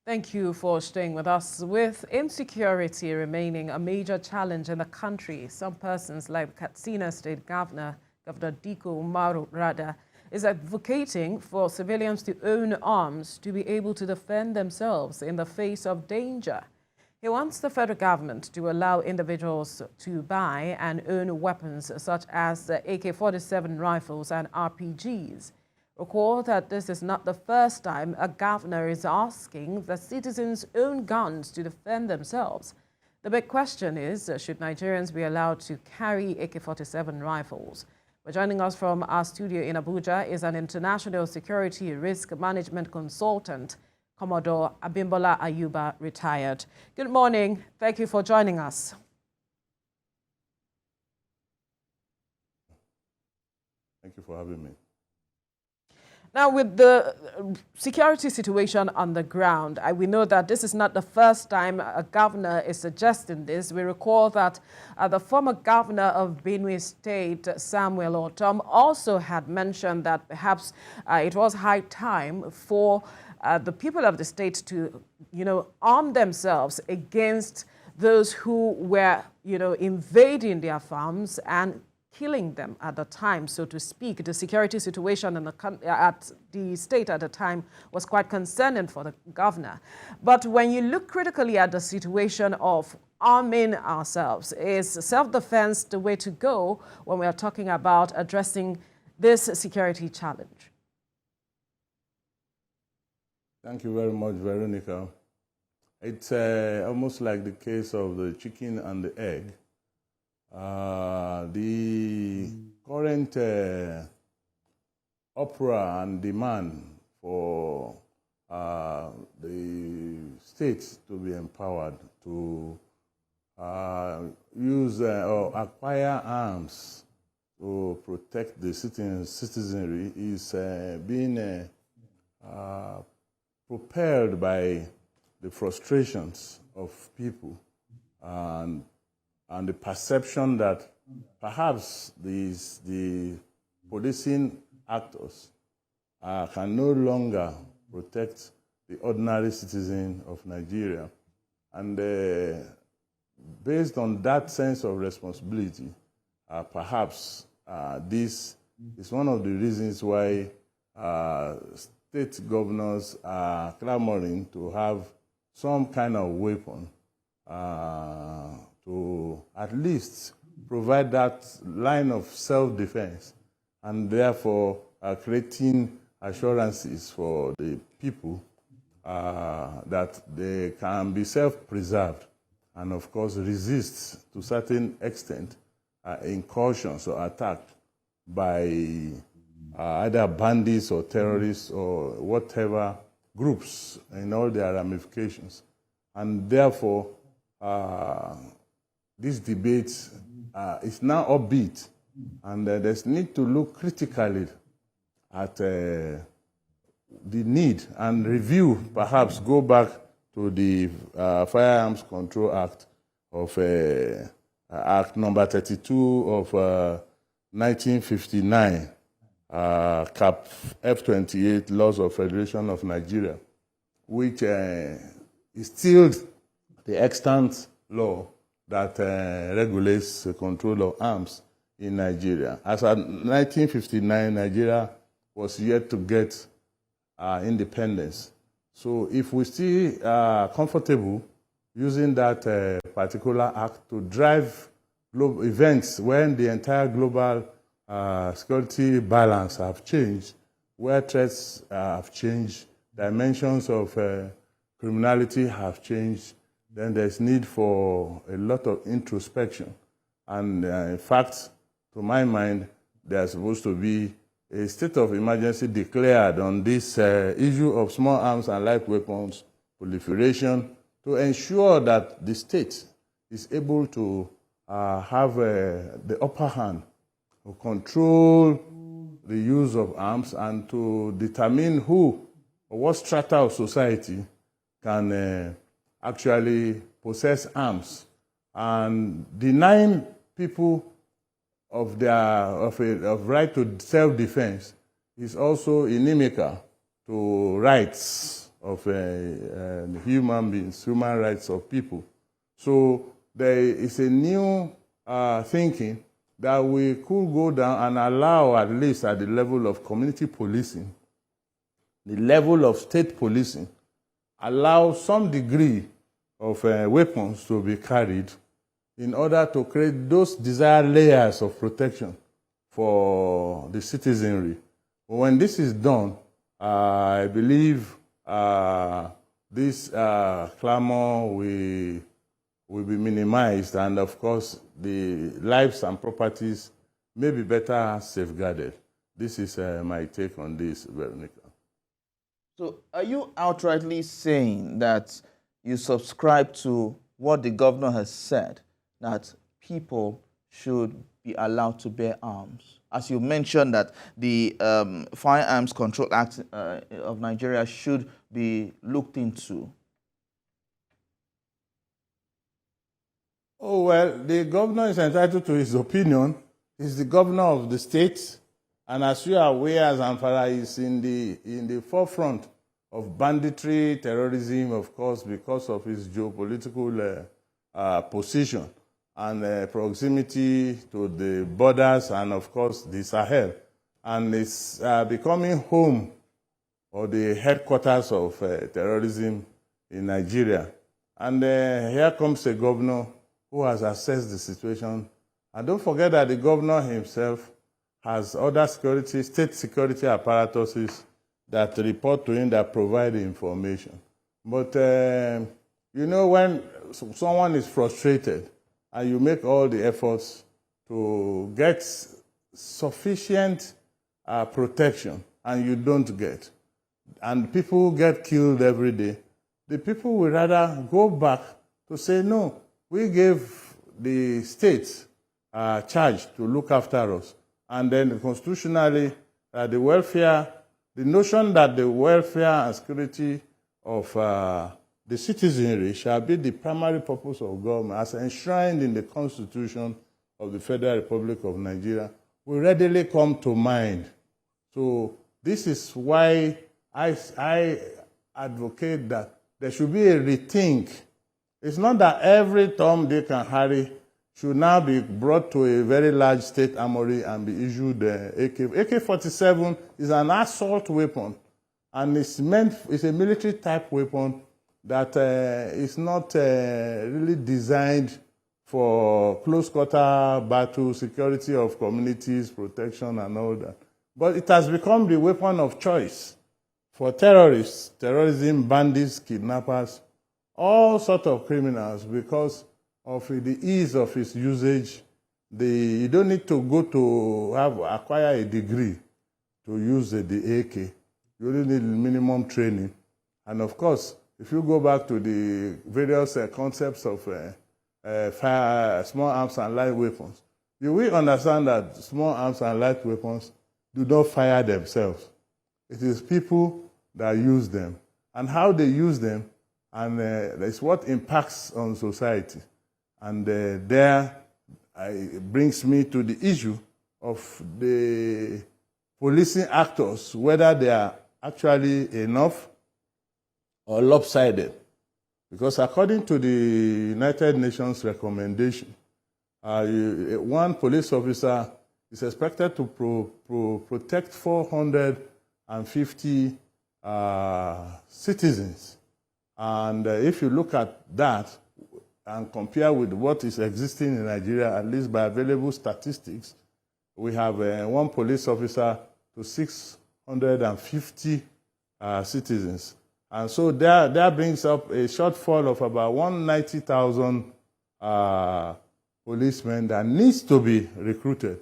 Thank you for staying with us. With insecurity remaining a major challenge in the country, some persons like Katsina State Governor Diko Umaru Rada, is advocating for civilians to own arms to be able to defend themselves in the face of danger. He wants the federal government to allow individuals to buy and own weapons such as AK-47 rifles and RPGs. Recall that this is not the first time a governor is asking that citizens own guns to defend themselves. The big question is, should Nigerians be allowed to carry AK-47 rifles? But joining us from our studio in Abuja is an international security risk management consultant, Commodore Abimbola Ayuba, retired. Good morning. Thank you for joining us. Thank you for having me. Now, with the security situation on the ground, we know that this is not the first time a governor is suggesting this. We recall that the former governor of Benue State, Samuel Ortom, also had mentioned that perhaps it was high time for the people of the state to, arm themselves against those who were, invading their farms and killing them at the time, so to speak. The security situation at the state at the time was quite concerning for the governor. But when you look critically at the situation of arming ourselves, is self-defense the way to go when we are talking about addressing this security challenge? Thank you very much, Veronica. It's almost like the case of the chicken and the egg. The current uproar and demand for the states to be empowered to use or acquire arms to protect the citizenry is being propelled by the frustrations of people and the perception that perhaps the policing actors can no longer protect the ordinary citizen of Nigeria. And based on that sense of responsibility, perhaps this is one of the reasons why state governors are clamoring to have some kind of weapon to at least provide that line of self-defense and therefore creating assurances for the people that they can be self-preserved and of course resist to a certain extent incursions or attack by either bandits or terrorists or whatever groups in all their ramifications. And therefore, this debate is now upbeat, and there's need to look critically at the need and review, perhaps go back to the Firearms Control Act of Act number 32 of 1959, Cap F28, Laws of Federation of Nigeria, which is still the extant law that regulates the control of arms in Nigeria. As of 1959, Nigeria was yet to get independence. So if we still are comfortable using that particular act to drive global events when the entire global security balance have changed, where threats have changed, dimensions of criminality have changed, then there's need for a lot of introspection. And in fact, to my mind, there's supposed to be a state of emergency declared on this issue of small arms and light weapons proliferation to ensure that the state is able to have the upper hand to control the use of arms and to determine who or what strata of society can actually possess arms, and denying people of right to self-defense is also inimical to rights of human beings, human rights of people. So there is a new thinking that we could go down and allow, at least at the level of community policing, the level of state policing, allow some degree of weapons to be carried in order to create those desired layers of protection for the citizenry. When this is done, I believe this clamor will be minimized, and of course, the lives and properties may be better safeguarded. This is my take on this, Veronica. So are you outrightly saying that you subscribe to what the governor has said, that people should be allowed to bear arms? As you mentioned that the Firearms Control Act of Nigeria should be looked into. Oh, well, the governor is entitled to his opinion. He's the governor of the state. And as you are aware, Zamfara is in the forefront of banditry, terrorism, of course, because of his geopolitical position and proximity to the borders and, of course, the Sahel. And it's becoming home or the headquarters of terrorism in Nigeria. And here comes a governor who has assessed the situation. And don't forget that the governor himself has other state security apparatuses that report to him, that provide information. But, you know, when someone is frustrated and you make all the efforts to get sufficient protection and you don't get, and people get killed every day, the people will rather go back to say, no, we gave the state charge to look after us. And then constitutionally, the notion that the welfare and security of the citizenry shall be the primary purpose of government, as enshrined in the Constitution of the Federal Republic of Nigeria, will readily come to mind. So this is why I advocate that there should be a rethink. It's not that every Tom, Dick, and Harry should now be brought to a very large state armory and be issued AK. AK-47 is an assault weapon, and it's a military type weapon that is not really designed for close quarter battle, security of communities, protection, and all that. But it has become the weapon of choice for terrorists, terrorism, bandits, kidnappers, all sorts of criminals, because of the ease of its usage. You don't need to go to acquire a degree to use the AK. You only need minimum training. And of course, if you go back to the various concepts of small arms and light weapons, you will understand that small arms and light weapons do not fire themselves. It is people that use them. And how they use them, and it's what impacts on society. And there it brings me to the issue of the policing actors, whether they are actually enough or lopsided. Because according to the United Nations recommendation, one police officer is expected to protect 450 citizens. And if you look at that and compare with what is existing in Nigeria, at least by available statistics, we have one police officer to 650 citizens. And so that brings up a shortfall of about 190,000 policemen that needs to be recruited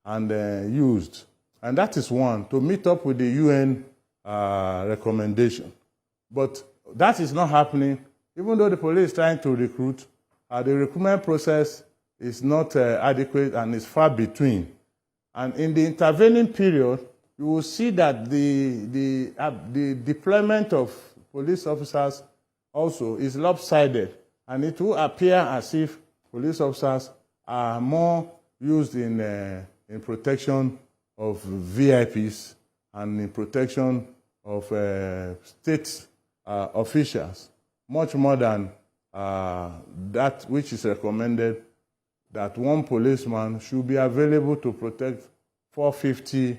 and used. And that is one, to meet up with the UN recommendation. But that is not happening. Even though the police is trying to recruit, the recruitment process is not adequate and is far between. And in the intervening period, you will see that the deployment of police officers also is lopsided. And it will appear as if police officers are more used in protection of VIPs and in protection of state officials, much more than that which is recommended, that one policeman should be available to protect 450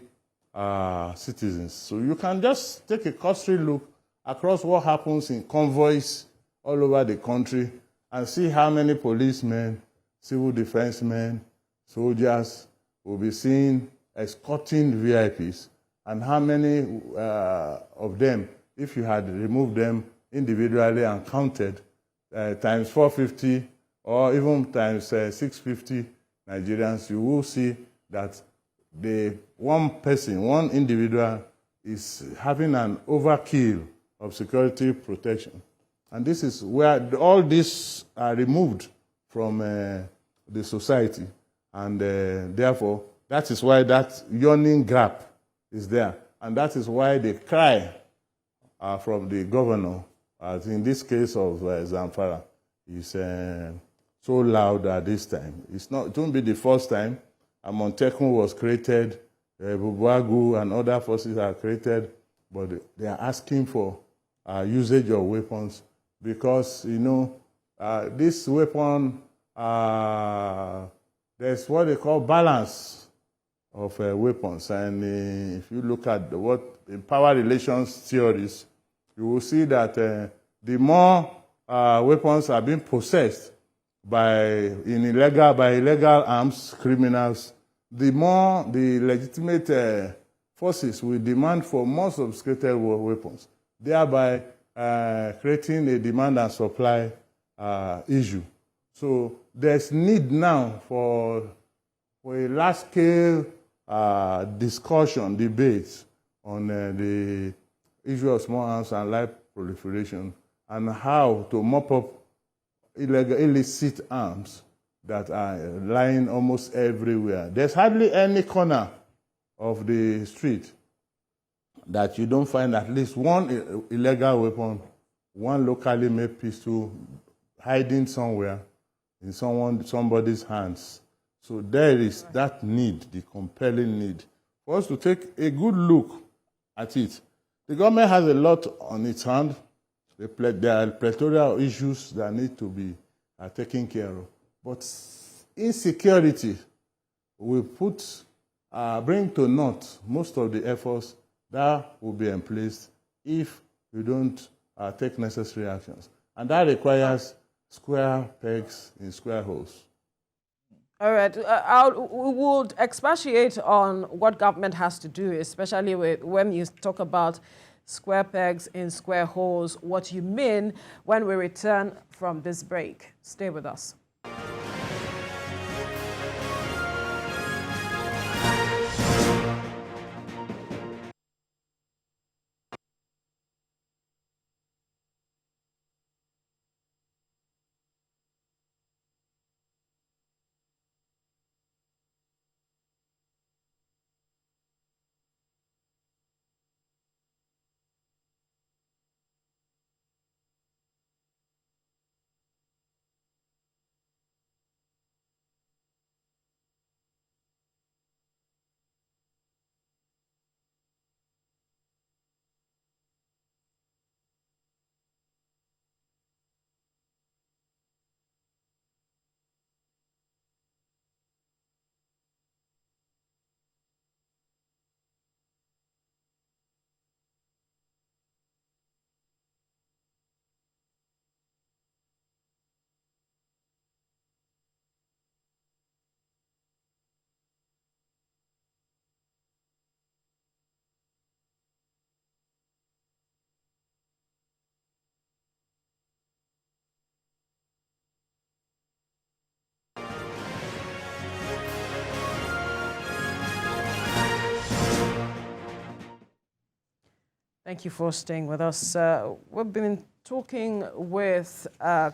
citizens. So you can just take a cursory look across what happens in convoys all over the country and see how many policemen, civil defense men, soldiers will be seen escorting VIPs, and how many of them, if you had removed them individually and counted, times 450 or even times 650 Nigerians, you will see that the one person, one individual is having an overkill of security protection. And this is where all this are removed from the society. And therefore, that is why that yawning gap is there. And that is why the cry from the governor, as in this case of Zamfara, is so loud at this time. It won't be the first time. Amontekun was created, Bubuagu and other forces are created, but they are asking for usage of weapons because, you know, this weapon, there's what they call balance of weapons. And if you look at what in power relations theories, you will see that the more weapons are being possessed by illegal arms criminals, the more the legitimate forces will demand for more sophisticated weapons, thereby creating a demand and supply issue. So there's need now for a large-scale discussion, debate on the issue of small arms and light proliferation and how to mop up illicit arms that are lying almost everywhere. There's hardly any corner of the street that you don't find at least one illegal weapon, one locally made pistol hiding somewhere in somebody's hands. So there is that need, the compelling need, for us to take a good look at it. The government has a lot on its hand. There are plethora of issues that need to be taken care of. But insecurity will bring to naught most of the efforts that will be in place if we don't take necessary actions. And that requires square pegs in square holes. All right. We would expatiate on what government has to do, especially when you talk about square pegs in square holes, what you mean when we return from this break. Stay with us. Thank you for staying with us. We've been talking with a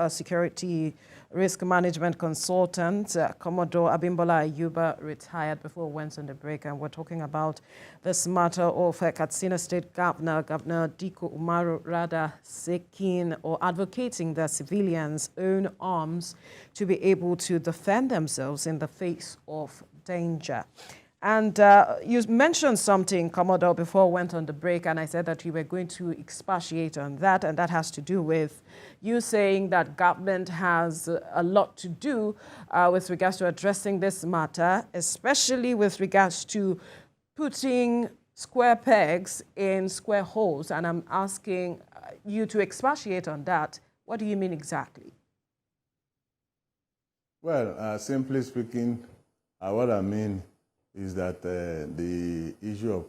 security risk management consultant, Commodore Abimbola Ayuba, retired before we went on the break, and we're talking about this matter of Katsina State Governor Diko Umaru rather seeking or advocating that civilians own arms to be able to defend themselves in the face of danger. And you mentioned something, Commodore, before we went on the break, and I said that you were going to expatiate on that, and that has to do with you saying that government has a lot to do with regards to addressing this matter, especially with regards to putting square pegs in square holes. And I'm asking you to expatiate on that. What do you mean exactly? Well, simply speaking, what I mean is that the issue of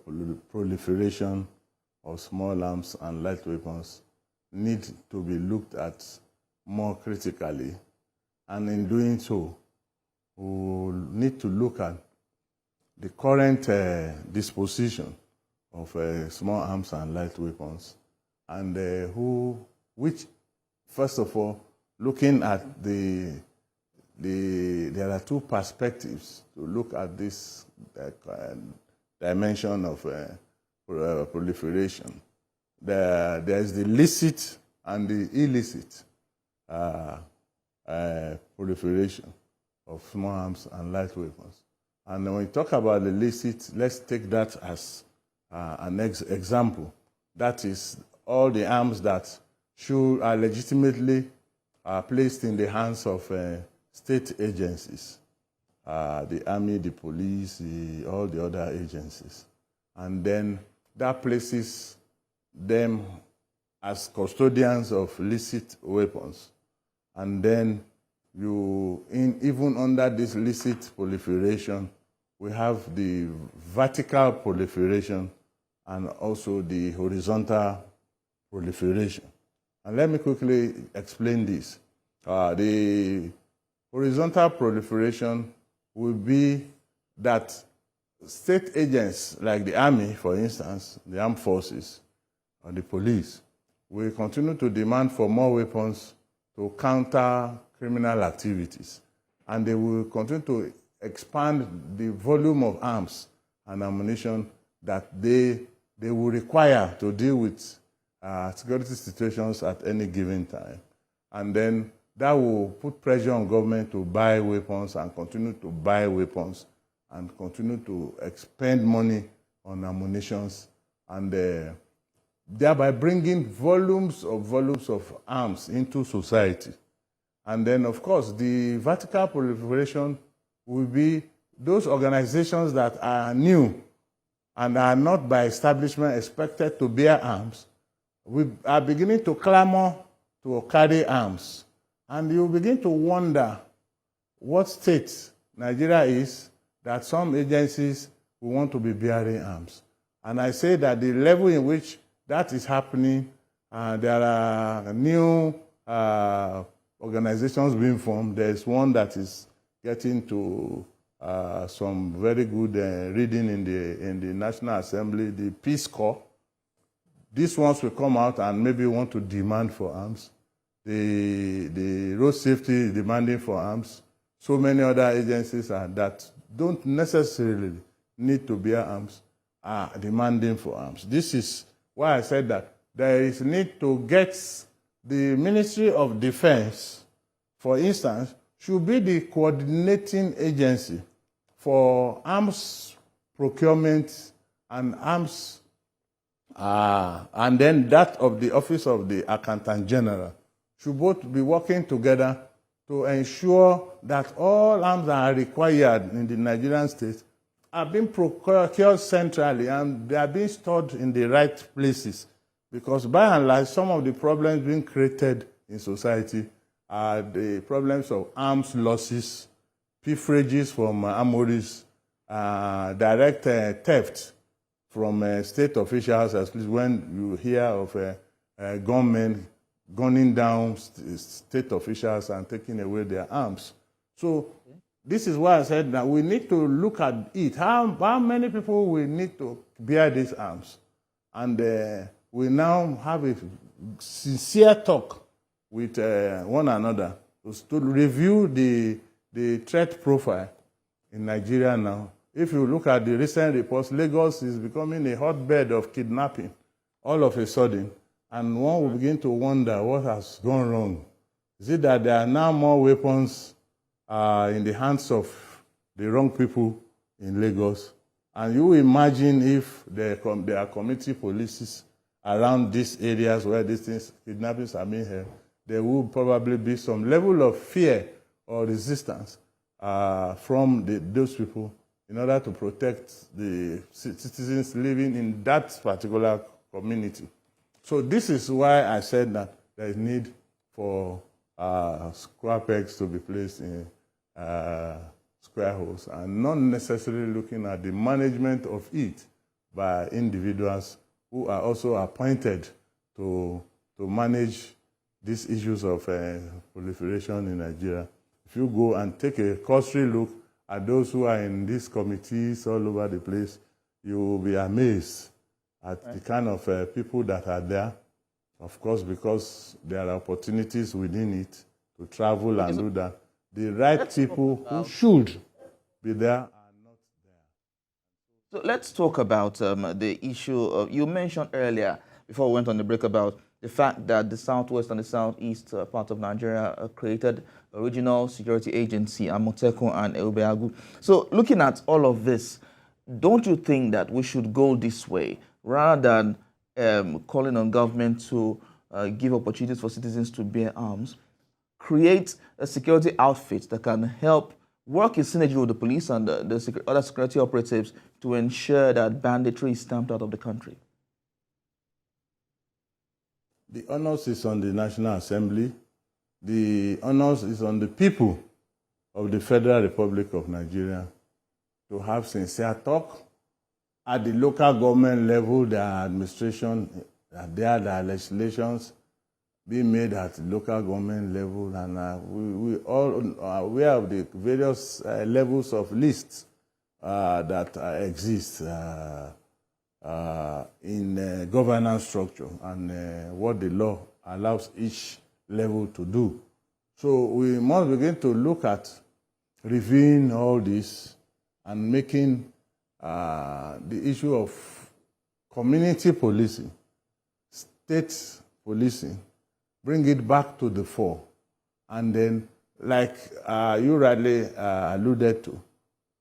proliferation of small arms and light weapons need to be looked at more critically. And in doing so, we need to look at the current disposition of small arms and light weapons, and which, first of all, looking at there are two perspectives to look at this dimension of proliferation. There is the licit and the illicit proliferation of small arms and light weapons. And when we talk about the licit, let's take that as an example. That is all the arms that are legitimately placed in the hands of state agencies, the army, the police, all the other agencies. And then that places them as custodians of licit weapons. And then even under this licit proliferation, we have the vertical proliferation and also the horizontal proliferation. And let me quickly explain this. The horizontal proliferation will be that state agents like the army, for instance, the armed forces, or the police, will continue to demand for more weapons to counter criminal activities. And they will continue to expand the volume of arms and ammunition that they will require to deal with security situations at any given time. And then that will put pressure on government to buy weapons and continue to buy weapons and continue to expend money on ammunitions, and thereby bringing volumes of arms into society. And then, of course, the vertical proliferation will be those organizations that are new and are not by establishment expected to bear arms. We are beginning to clamor to carry arms. And you begin to wonder what state Nigeria is that some agencies will want to be bearing arms. And I say that the level in which that is happening, there are new organizations being formed. There's one that is getting to some very good reading in the National Assembly, the Peace Corps. These ones will come out and maybe want to demand for arms. The road safety is demanding for arms. So many other agencies that don't necessarily need to bear arms are demanding for arms. This is why I said that there is need to get the Ministry of Defense, for instance, should be the coordinating agency for arms procurement and arms, and then that of the Office of the Accountant General should both be working together to ensure that all arms that are required in the Nigerian state are being procured centrally and they are being stored in the right places. Because by and large, some of the problems being created in society are the problems of arms losses, pilferages from armories, direct theft from state officials, especially when you hear of gunmen gunning down state officials and taking away their arms. So this is why I said that we need to look at it. How many people will need to bear these arms? And we now have a sincere talk with one another to review the threat profile in Nigeria now. If you look at the recent reports, Lagos is becoming a hotbed of kidnapping all of a sudden. And one will begin to wonder what has gone wrong. Is it that there are now more weapons in the hands of the wrong people in Lagos? And you imagine if there are community policies around these areas where these things, kidnappings are being held, there will probably be some level of fear or resistance from those people in order to protect the citizens living in that particular community. So this is why I said that there is need for square pegs to be placed in square holes, and not necessarily looking at the management of it by individuals who are also appointed to manage these issues of proliferation in Nigeria. If you go and take a cursory look at those who are in these committees all over the place, you will be amazed at the kind of people that are there. Of course, because there are opportunities within it to travel and do that. The right people who should be there are not there. So let's talk about the issue of, you mentioned earlier, before we went on the break, about the fact that the southwest and the southeast part of Nigeria created a regional security agency, Amotekun and Eubeagu. So looking at all of this, don't you think that we should go this way rather than calling on government to give opportunities for citizens to bear arms, create a security outfit that can help work in synergy with the police and the other security operatives to ensure that banditry is stamped out of the country? The onus is on the National Assembly. The onus is on the people of the Federal Republic of Nigeria to have sincere talk. At the local government level, there are administration, there are legislations being made at the local government level, and we all are aware of the various levels of lists that exist in governance structure and what the law allows each level to do. So we must begin to look at reviewing all this and making the issue of community policing, state policing, bring it back to the fore. And then, like you rightly alluded to,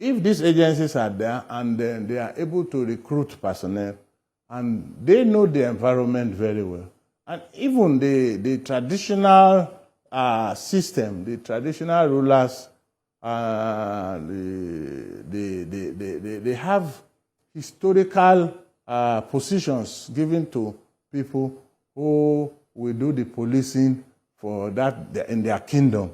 if these agencies are there and then they are able to recruit personnel and they know the environment very well, and even the traditional system, the traditional rulers, they have historical positions given to people who will do the policing for that in their kingdom.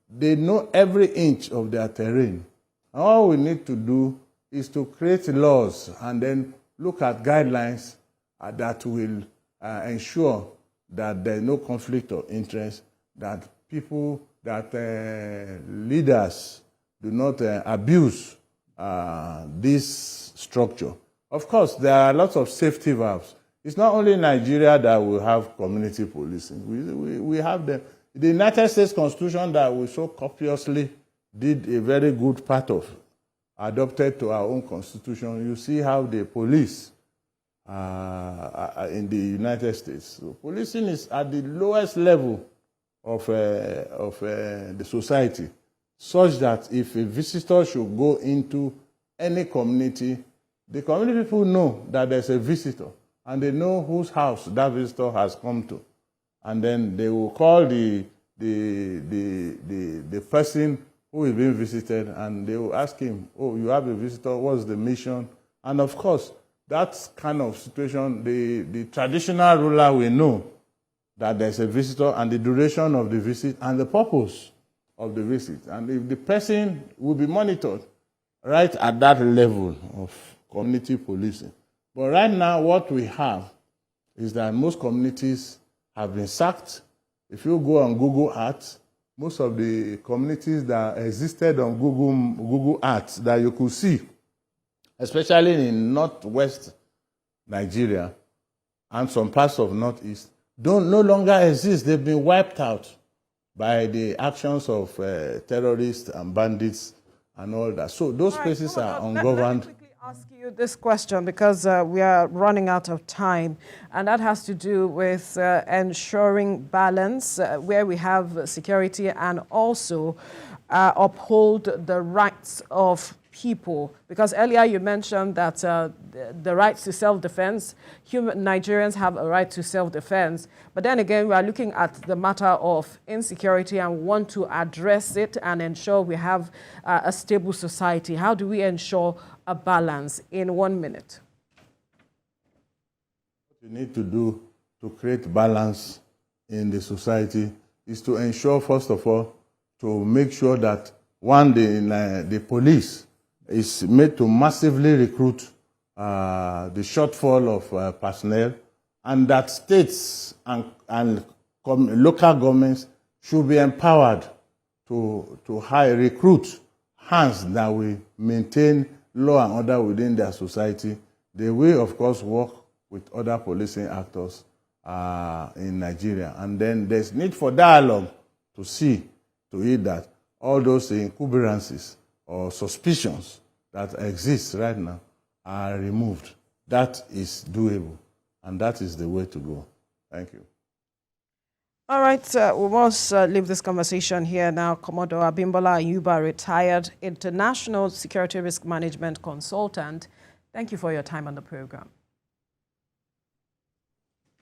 They know every inch of their terrain. All we need to do is to create laws and then look at guidelines that will ensure that there is no conflict of interest, that people, that leaders do not abuse this structure. Of course, there are lots of safety valves. It's not only Nigeria that will have community policing. We have the United States Constitution that we so copiously did a very good part of, adopted to our own constitution. You see how they police in the United States. So policing is at the lowest level of the society, such that if a visitor should go into any community, the community people know that there's a visitor, and they know whose house that visitor has come to. And then they will call the person who is being visited, and they will ask him, oh, you have a visitor, what's the mission? And of course, that kind of situation, the traditional ruler will know that there's a visitor and the duration of the visit and the purpose of the visit. And if the person will be monitored right at that level of community policing. But right now, what we have is that most communities have been sacked. If you go on Google Earth, most of the communities that existed on Google Earth that you could see, especially in northwest Nigeria and some parts of northeast, no longer exist. They've been wiped out by the actions of terrorists and bandits and all that. So those places are ungoverned. Let me quickly ask you this question, because we are running out of time, and that has to do with ensuring balance where we have security and also uphold the rights of people? Because earlier you mentioned that the right to self-defense, Nigerians have a right to self-defense. But then again, we are looking at the matter of insecurity and want to address it and ensure we have a stable society. How do we ensure a balance in 1 minute? What you need to do to create balance in the society is to ensure, first of all, to make sure that the police is made to massively recruit the shortfall of personnel, and that states and local governments should be empowered to recruit hands that will maintain law and order within their society. They will, of course, work with other policing actors in Nigeria. And then there's need for dialogue to see to it that all those incumbrances or suspicions that exist right now are removed. That is doable, and that is the way to go. Thank you. All right, we must leave this conversation here now. Commodore Abimbola Ayuba, retired international security risk management consultant. Thank you for your time on the program.